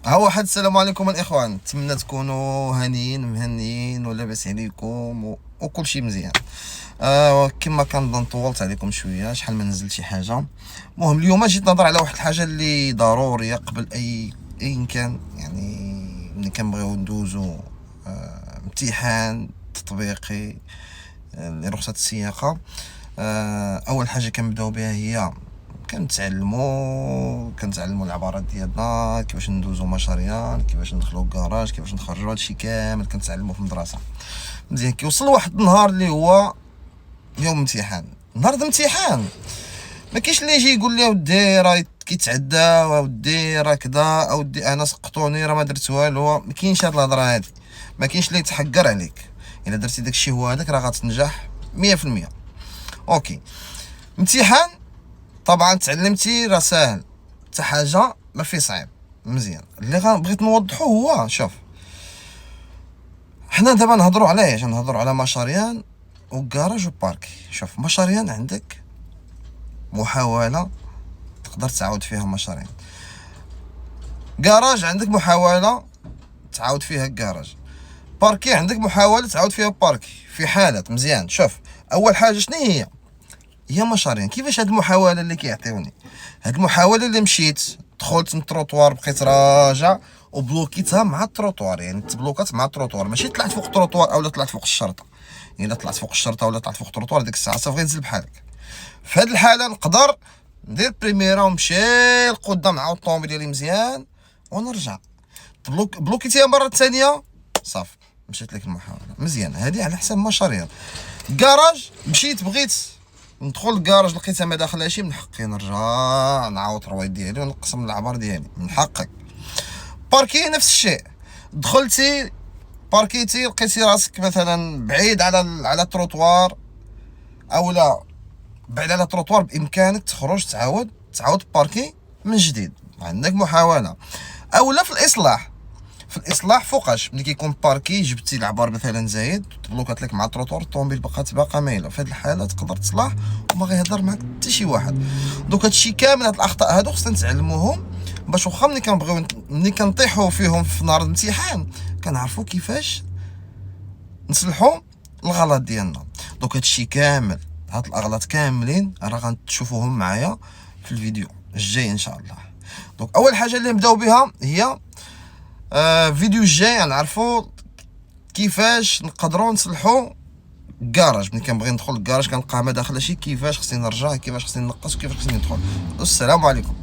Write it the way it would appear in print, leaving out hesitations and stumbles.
ها واحد. السلام عليكم الاخوان، نتمنى تكونوا هانيين مهنيين ولاباس عليكم وكل شيء مزيان. كما كنظن طولت عليكم شويه، شحال ما نزلت شي حاجه. المهم اليوم جيت نهضر على واحد الحاجه اللي ضروريه قبل اي كان، يعني ملي كنبغيو ندوزو امتحان تطبيقي لرخصه السياقه. اول حاجه كنبداو بها هي كنتعلموا العبارات ديالنا، كيفاش ندوزو مشاريان، كيفاش ندخلو الكراج، كيفاش نخرجوا، هادشي كامل كنتعلموا في المدرسه. مزيان كيوصل واحد النهار اللي هو يوم امتحان. نهار الامتحان ما كاينش اللي يجي يقول لي اودي راه كيتعدى، اودي راه كذا، اودي انا سقطوني راه ما درت والو. ما كاينش هاد الهضره هادي، ما كاينش اللي يتحقر عليك. الا درتي داكشي هو هذاك راه غتنجح 100%. اوكي، امتحان طبعا تعلمتي راه ساهل، حتى حاجه ما في صعيب. مزيان اللي بغيت نوضحو هو شوف، حنا دابا نهضروا على ايش؟ نهضروا على مشاريان وكراج وباركي. شوف، مشاريان عندك محاوله تقدر تعاود فيها مشاريان، كراج عندك محاوله تعاود فيها كراج، باركي عندك محاوله تعاود فيها باركي. في حالة مزيان شوف، اول حاجه شنو هي مشاريان. كيفاش هاد المحاوله اللي كيعطيوني؟ هاد المحاوله اللي مشيت دخلت التروطوار، بقيت راجع وبلوكيتها مع التروطوار، يعني تبلوكات مع التروطوار، ماشي طلعت فوق التروطوار اولا طلعت فوق الشرطه. الا طلعت فوق الشرطه ولا طلعت فوق التروطوار، ديك الساعه صافي غينزل بحالك. في هاد الحاله نقدر ندير بريميرا ونمشي لقدام مع الطوموبيل ديالي مزيان ونرجع. بلوكيتيها المره الثانيه صافي مشيت لك المحاوله. مزيان، هذه على حساب مشاريع. كراج مشيت بغيت ندخل الكراج لقيتها ما داخلاشي، من حقي نرجع نعاود الرويد ديالي ونقسم العبار ديالي، من حقك. باركي نفس الشيء، دخلتي باركيتي لقيتي راسك مثلا بعيد على التروطوار اولا بعيد على التروطوار، بامكانك تخرج تعاود باركي من جديد، عندك محاوله. اولا في الاصلاح فوقاش ملي كيكون باركي جبتي العبار مثلا زايد تبلوكات لك مع التروطور، الطوموبيل باقا مايله، في هذه الحاله تقدر تصلح وما غيهضر معك حتى شي واحد. دوك هادشي كامل، هاد الاخطاء هادو خصنا نتعلموهم باش واخا ملي كنطيحوا فيهم في نهار الامتحان كنعرفوا كيفاش نصلحوا الغلط ديالنا. دوك هادشي كامل، هاد الاغلاط كاملين راه غنشوفوهم معايا في الفيديو الجاي ان شاء الله. دونك اول حاجه اللي نبداو بها هي فيديو الجاي نعرفوا كيفاش نقدروا نصلحوا الكراج. ملي كنبغي ندخل الكراج كنلقاه ما داخلاشي، كيفاش خصني نرجع، كيفاش خصني نقص، وكيفاش خصني ندخل. والسلام عليكم.